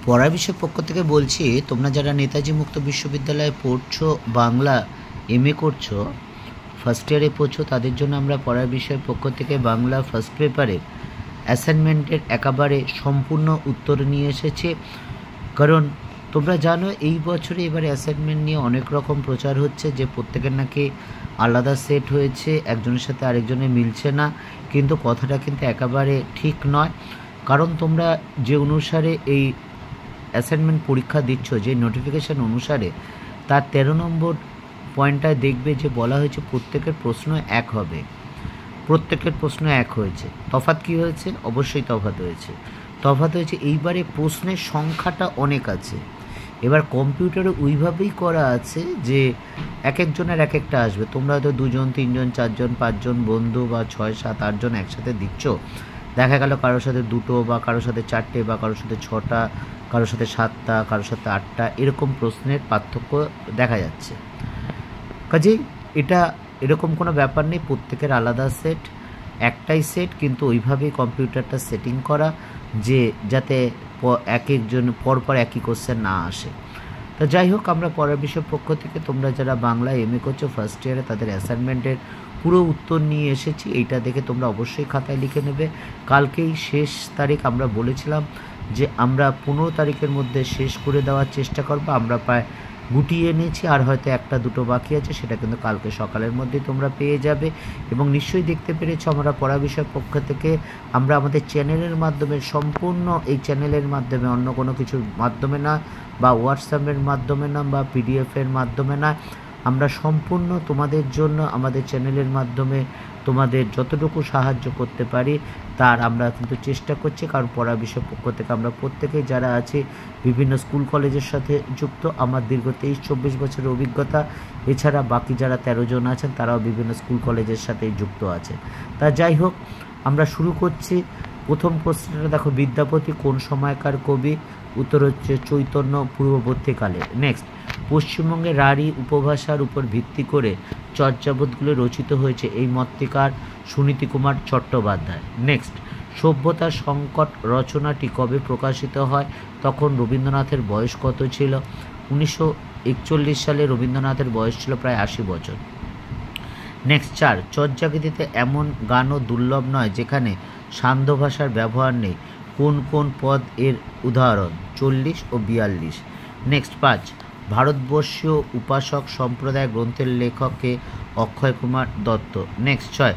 পড়ার বিষয়ের পক্ষ থেকে বলছি, তোমরা যারা নেতাজি মুক্ত বিশ্ববিদ্যালয়ে পড়ছো, বাংলা এমএ করছো, ফার্স্ট ইয়ারে পড়ছো, তাদের জন্য আমরা পড়ার বিষয়ের পক্ষ থেকে বাংলা ফার্স্ট পেপারের অ্যাসাইনমেন্টের একেবারে সম্পূর্ণ উত্তর নিয়ে এসেছে। কারণ তোমরা জানো এই বছরে এবারে অ্যাসাইনমেন্ট নিয়ে অনেক রকম প্রচার হচ্ছে যে প্রত্যেকের নাকি আলাদা সেট হয়েছে, একজনের সাথে আরেকজনের মিলছে না, কিন্তু কথাটা কিন্তু একেবারে ঠিক নয়। কারণ তোমরা যে অনুসারে এই অ্যাসাইনমেন্ট পরীক্ষা দিচ্ছ, যে নোটিফিকেশান অনুসারে, তার 13 নম্বর পয়েন্টটায় দেখবে যে বলা হয়েছে প্রত্যেকের প্রশ্ন এক হবে। প্রত্যেকের প্রশ্ন এক হয়েছে। তফাৎ কী হয়েছে? অবশ্যই তফাৎ হয়েছে। এইবারে প্রশ্নের সংখ্যাটা অনেক আছে। এবার কম্পিউটারে ওইভাবেই করা আছে যে এক একজনের এক একটা আসবে। তোমরা হয়তো 2 জন 3 জন 4 জন 5 জন বন্ধু বা 6 7 8 জন একসাথে দিচ্ছ, দেখা গেল কারোর সাথে 2টো বা কারোর সাথে 4টে বা কারোর সাথে 6টা, কারোর সাথে 7টা, কারোর সাথে 8টা, এরকম প্রশ্নের পার্থক্য দেখা যাচ্ছে। কাজেই এটা এরকম কোনো ব্যাপার নেই, প্রত্যেকের আলাদা সেট, একটাই সেট, কিন্তু ওইভাবেই কম্পিউটারটা সেটিং করা যে যাতে এক একজন পরপর একই কোশ্চেন না আসে। তো যাই হোক, আমরা পড়ার বিষয়ের পক্ষ থেকে তোমরা যারা বাংলা এমএ করছো ফার্স্ট ইয়ারে, তাদের অ্যাসাইনমেন্টের পুরো উত্তর নিয়ে এসেছি। এইটা দেখে তোমরা অবশ্যই খাতায় লিখে নেবে। কালকেই শেষ তারিখ, আমরা বলেছিলাম যে আমরা 15 তারিখের মধ্যে শেষ করে দেওয়ার চেষ্টা করবো। আমরা প্রায় গুটিয়ে এনেছি, আর হয়তো 1-2টো বাকি আছে, সেটা কিন্তু কালকে সকালের মধ্যেই তোমরা পেয়ে যাবে। এবং নিশ্চয়ই দেখতে পেরেছো আমরা পড়া বিষয়ের পক্ষ থেকে আমরা আমাদের চ্যানেলের মাধ্যমে, সম্পূর্ণ এই চ্যানেলের মাধ্যমে, অন্য কোনো কিছুর মাধ্যমে না, বা হোয়াটসঅ্যাপের মাধ্যমে না, বা পিডিএফের মাধ্যমে না, আমরা সম্পূর্ণ তোমাদের জন্য আমাদের চ্যানেলের মাধ্যমে তোমাদের যতটুকু সাহায্য করতে পারি তার আমরা কিন্তু চেষ্টা করছি। কারণ পড়া বিষয়ের পক্ষ থেকে আমরা প্রত্যেকেই যারা আছি বিভিন্ন স্কুল কলেজের সাথে যুক্ত। আমার দীর্ঘ 23-24 বছরের অভিজ্ঞতা, এছাড়া বাকি যারা 13 জন আছেন তারাও বিভিন্ন স্কুল কলেজের সাথেই যুক্ত আছেন। তা যাই হোক, আমরা শুরু করছি। প্রথম প্রশ্নটা দেখো, বিদ্যাপতি কোন সময়কার কবি? উত্তর হচ্ছে চৈতন্য পূর্ববর্তীকালে। নেক্সট, পশ্চিমবঙ্গে রাঢ়ী উপভাষার উপর ভিত্তি করে চর্যাপদগুলো রচিত হয়েছে, এই মতটিকার? সুনীতি কুমার চট্টোপাধ্যায়। নেক্সট, সভ্যতার সংকট রচনাটি কবে প্রকাশিত হয়? তখন রবীন্দ্রনাথের বয়স কত ছিল? 1941 সালে রবীন্দ্রনাথের বয়স ছিল প্রায় 80 বছর। নেক্সট, 4, চর্যাগীতিতে এমন গানও দুর্লভ নয় যেখানে সান্ধ্য ভাষার ব্যবহার নেই, কোন কোন পদ এর উদাহরণ? 40 ও 42। নেক্সট, 5, ভারতবর্ষীয় উপাসক সম্প্রদায় গ্রন্থের লেখককে? অক্ষয় কুমার দত্ত। নেক্সট, 6,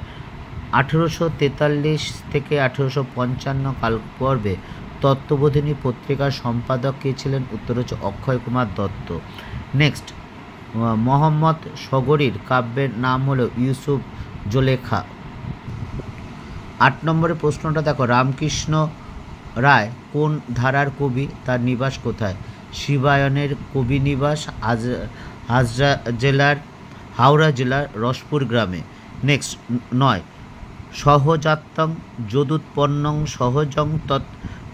1843 থেকে 1855 কালপর্বে তত্ত্ববোধিনী পত্রিকার সম্পাদক কে ছিলেন? উত্তর হচ্ছে অক্ষয় কুমার দত্ত। নেক্সট, মোহাম্মদ শগরির কাব্যের নাম হলো ইউসুফ জোলেখা। 8 নম্বরের প্রশ্নটা দেখো, রামকৃষ্ণ রায় কোন ধারার কবি? তার নিবাস কোথায়? শিবায়নের কবি নিবাস হাওড়া জেলার রসপুর গ্রামে। নেক্সট, 9, সহজাত্যং যদুৎপন্নং সহজং তৎ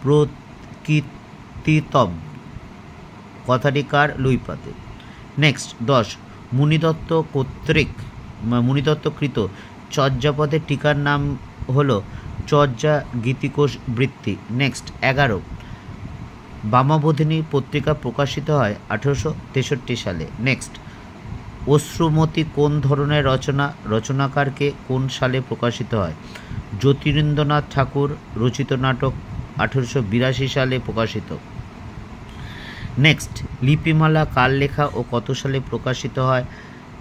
প্রকৃতিতম, কথাটি কার? লুইপাতে। নেক্সট, 10, মুনিদত্তকৃত চর্যাপদের টিকার নাম হলো চর্যা গীতিকোষ বৃত্তি। নেক্সট, 11, বামাবোধিনী পত্রিকা প্রকাশিত হয় 1863 সালে। নেক্সট, অশ্রুমতি কোন ধরনের রচনা? রচনাকারকে? কোন সালে প্রকাশিত হয়? জ্যোতিরিন্দ্রনাথ ঠাকুর রচিত নাটক 1882 সালে প্রকাশিত। নেক্সট, লিপিমালা কার লেখা ও কত সালে প্রকাশিত হয়?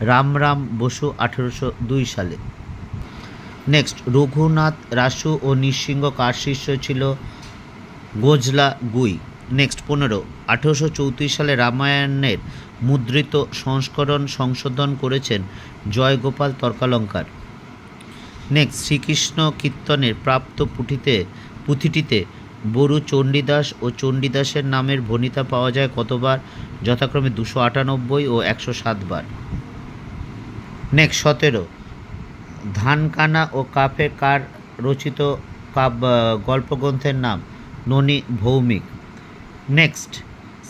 রামরাম বসু 1802 সালে। নেক্সট, রঘুনাথ রাসু ও নৃসিংহ কার শিষ্য ছিল? গোজলা গুই। নেক্সট, 15, 1834 সালে রামায়ণের মুদ্রিত সংস্করণ সংশোধন করেছেন জয়গোপাল তর্কালঙ্কার। নেক্সট, শ্রীকৃষ্ণ কীর্তনের প্রাপ্ত পুঁথিটিতে বরু চণ্ডীদাস ও চণ্ডীদাসের নামের ভণিতা পাওয়া যায় কতবার? যথাক্রমে 298 ও 107 বার। নেক্সট, 17, ধানকানা ও কাফে কার রচিত গল্পগ্রন্থের নাম? ননী ভৌমিক। নেক্সট,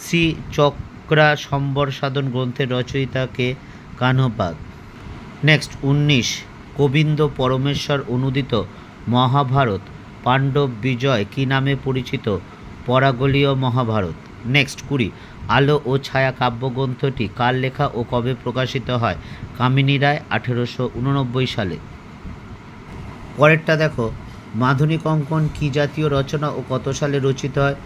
শ্রী চক্রা সম্বর সাধন গ্রন্থের রচয়িতা কে? কানহপাদ। নেক্সট, 19, গোবিন্দ পরমেশ্বর অনুদিত মহাভারত পাণ্ডব বিজয় কী নামে পরিচিত? পরাগলীয় মহাভারত। নেক্সট 20, আলো ও ছায়া কাব্যগ্রন্থটি কার লেখা ও কবে প্রকাশিত হয়? কামিনী রায় 1889 সালে। পরেরটা দেখো, মাধুনিক অঙ্কন কী জাতীয় রচনা ও কত সালে রচিত হয়?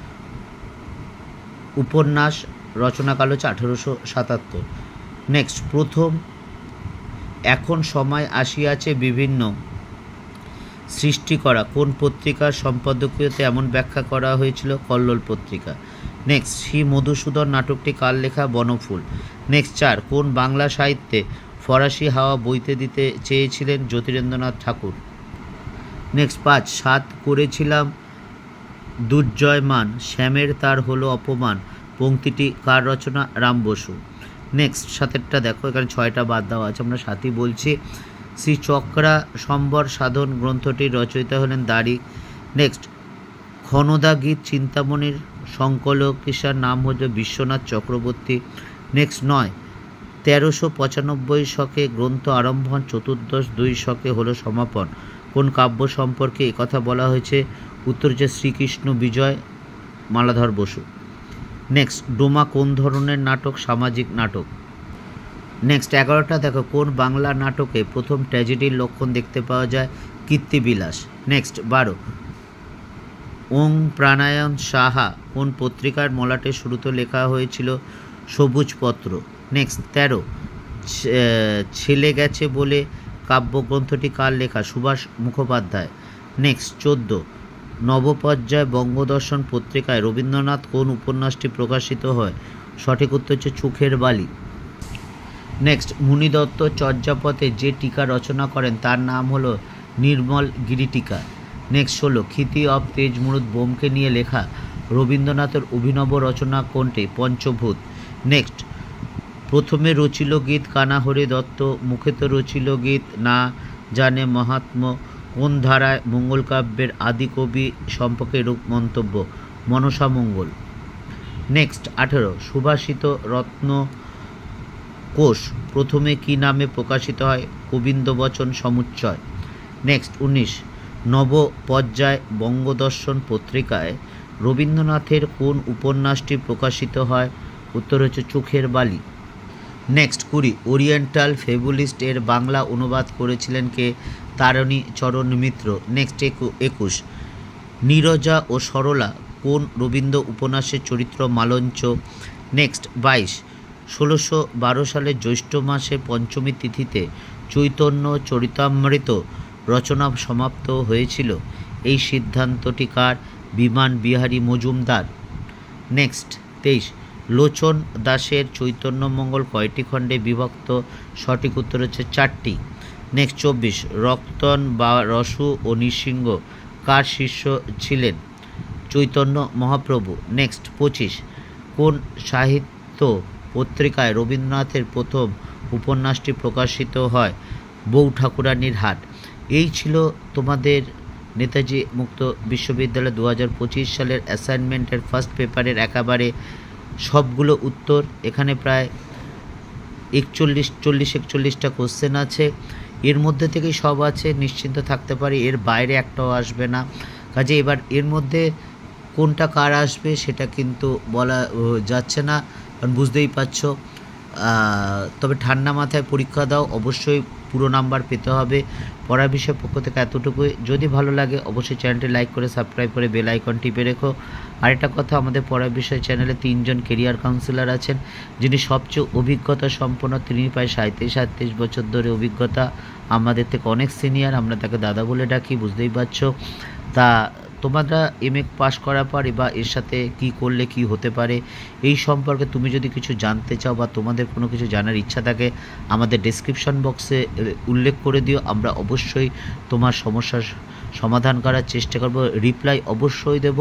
উপন্যাস, রচনাকাল হচ্ছে 1877। নেক্সট, প্রথম এখন সময় আসিয়াছে বিভিন্ন সৃষ্টি করা কোন পত্রিকার সম্পাদকীয়তে এমন ব্যাখ্যা করা হয়েছিল? কল্লোল পত্রিকা। নেক্সট, শ্রী মধুসূদন নাটকটি কার লেখা? বনফুল। নেক্সট 4, কোন বাংলা সাহিত্যে ফরাসি হাওয়া বইতে দিতে চেয়েছিলেন? জ্যোতিরেন্দ্রনাথ ঠাকুর। নেক্সট 5, সাত করেছিলাম দুর্জয়মান, শ্যামের তার হলো অপমান পংক্তিটি কার রচনা? রাম বসু। নেক্সট 7টা দেখো, এখানে 6টা বাদ দেওয়া আছে, আমরা 7ই বলছি। শ্রী চক্রা সম্বর সাধন গ্রন্থটির রচয়িতা হলেন দারি। নেক্সট, ক্ষণদা গীত চিন্তামণির সংকলকিসার নাম হলো বিশ্বনাথ চক্রবর্তী। নেক্সট 9, 1395 শকে গ্রন্থ আরম্ভ, চতুর্দশ 2 শকে হলো সমাপন কোন কাব্য সম্পর্কে একথা বলা হয়েছে? উত্তর হচ্ছে শ্রীকৃষ্ণ বিজয়, মালাধর বসু। নেক্সট, ডোমা কোন ধরনের নাটক? সামাজিক নাটক। নেক্সট 11টা দেখো, কোন বাংলা নাটকে প্রথম ট্র্যাজেডির লক্ষণ দেখতে পাওয়া যায়? কীর্তিবিলাস। নেক্সট 12, ওং প্রাণায়ণ সাহা কোন পত্রিকার মলাটে শুরুতে লেখা হয়েছিল? সবুজ পত্র। নেক্সট 13, ছেলে গেছে বলে কাব্যগ্রন্থটি কার লেখা? সুভাষ মুখোপাধ্যায়। নেক্সট 14, নবপর্যায় বঙ্গদর্শন পত্রিকায় রবীন্দ্রনাথ কোন উপন্যাসটি প্রকাশিত হয়? সঠিক উত্তর হচ্ছে চোখের বালি। নেক্সট, মুনিদত্ত চর্যাপদে যে টিকা রচনা করেন তার নাম হলো নির্মল গিরি টিকা। নেক্সট 16, ক্ষিতি অফ তেজমুরুদ বোমকে নিয়ে লেখা রবীন্দ্রনাথের অভিনব রচনা কোনটি? পঞ্চভূত। নেক্সট, প্রথমে রচিল গীত কানাহরি দত্ত, মুখেত রচিল গীত না জানে মহাত্ম কোন ধারায় মঙ্গল কাব্যের আদি কবি সম্পর্কে এরূপ মন্তব্য? মনসা মঙ্গল। নেক্সট 18, সুভাষিত রত্ন কোষ প্রথমে কি নামে প্রকাশিত হয়? গোবিন্দবচন সমুচ্চয়। নেক্সট 19, নবপর্যায় বঙ্গদর্শন পত্রিকায় রবীন্দ্রনাথের কোন উপন্যাসটি প্রকাশিত হয়? উত্তর হচ্ছে চোখের বালি। নেক্সট 20, ওরিয়েন্টাল ফেবুলিস্ট এর বাংলা অনুবাদ করেছিলেন কে? তারিণী চরণ মিত্র। নেক্সট 21, নীরজা ও সরলা কোন রবীন্দ্র উপন্যাসের চরিত্র? মালঞ্চ। নেক্সট 22, 1612 সালের জ্যৈষ্ঠ মাসে পঞ্চমী তিথিতে চৈতন্য চরিতামৃত রচনা সমাপ্ত হয়েছিল, এই সিদ্ধান্তটি কার? বিমান বিহারী মজুমদার। নেক্সট 23, লোচন দাসের চৈতন্যমঙ্গল কয়টি খণ্ডে বিভক্ত? সঠিক উত্তর হচ্ছে 4টি। নেক্সট 24, রক্তন বা রসু ও নৃসিংহ কার শিষ্য ছিলেন? চৈতন্য মহাপ্রভু। নেক্সট 25, কোন সাহিত্য পত্রিকায় রবীন্দ্রনাথের প্রথম উপন্যাসটি প্রকাশিত হয়? বউ ঠাকুরানীর হাট। এই ছিল তোমাদের নেতাজি মুক্ত বিশ্ববিদ্যালয় 2025 সালের অ্যাসাইনমেন্টের ফার্স্ট পেপারের একেবারে সবগুলো উত্তর। এখানে প্রায় 41-41টা কোশ্চেন আছে, এর মধ্যে থেকেই সব আছে, নিশ্চিন্ত থাকতে পারি, এর বাইরে একটাও আসবে না। কাজে এবার এর মধ্যে কোনটা কার আসবে সেটা কিন্তু বলা যাচ্ছে না, কারণ বুঝতেই পারছো। তবে ঠান্ডা মাথায় পরীক্ষা দাও, অবশ্যই পুরো নাম্বার পেতে হবে। পড়ার বিষয়ের পক্ষ থেকে এতটুকুই। যদি ভালো লাগে অবশ্যই চ্যানেলটি লাইক করে সাবস্ক্রাইব করে বেল আইকন টিপে রেখো। আরেকটা কথা, আমাদের পড়ার বিষয় চ্যানেলে 3 জন কেরিয়ার কাউন্সিলর আছেন, যিনি সবচেয়ে অভিজ্ঞতা সম্পন্ন। তিনি প্রায় 37 বছর ধরে অভিজ্ঞতা, আমাদের থেকে অনেক সিনিয়র, আমরা তাকে দাদা বলে ডাকি, বুঝতেই পারছো। তা তোমরা এমএ পাস করার পর বা এর সাথে কি করলে কি হতে পারে এই সম্পর্কে তুমি যদি কিছু জানতে চাও বা তোমাদের কোনো কিছু জানার ইচ্ছা থাকে, আমাদের ডেসক্রিপশন বক্সে উল্লেখ করে দিও, আমরা অবশ্যই তোমার সমস্যার সমাধান করার চেষ্টা করব, রিপ্লাই অবশ্যই দেব।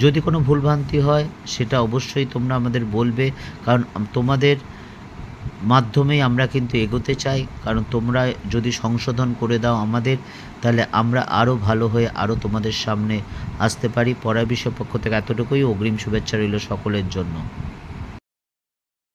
যদি কোনো ভুলভ্রান্তি হয় সেটা অবশ্যই তোমরা আমাদের বলবে, কারণ তোমাদের মাধ্যমেই আমরা কিন্তু এগোতে চাই। কারণ তোমরা যদি সংশোধন করে দাও আমাদের, তাহলে আমরা আরও ভালো হয়ে আরও তোমাদের সামনে আসতে পারি। পড়ার বিষয় পক্ষ থেকে এতটুকুই, অগ্রিম শুভেচ্ছা রইল সকলের জন্য।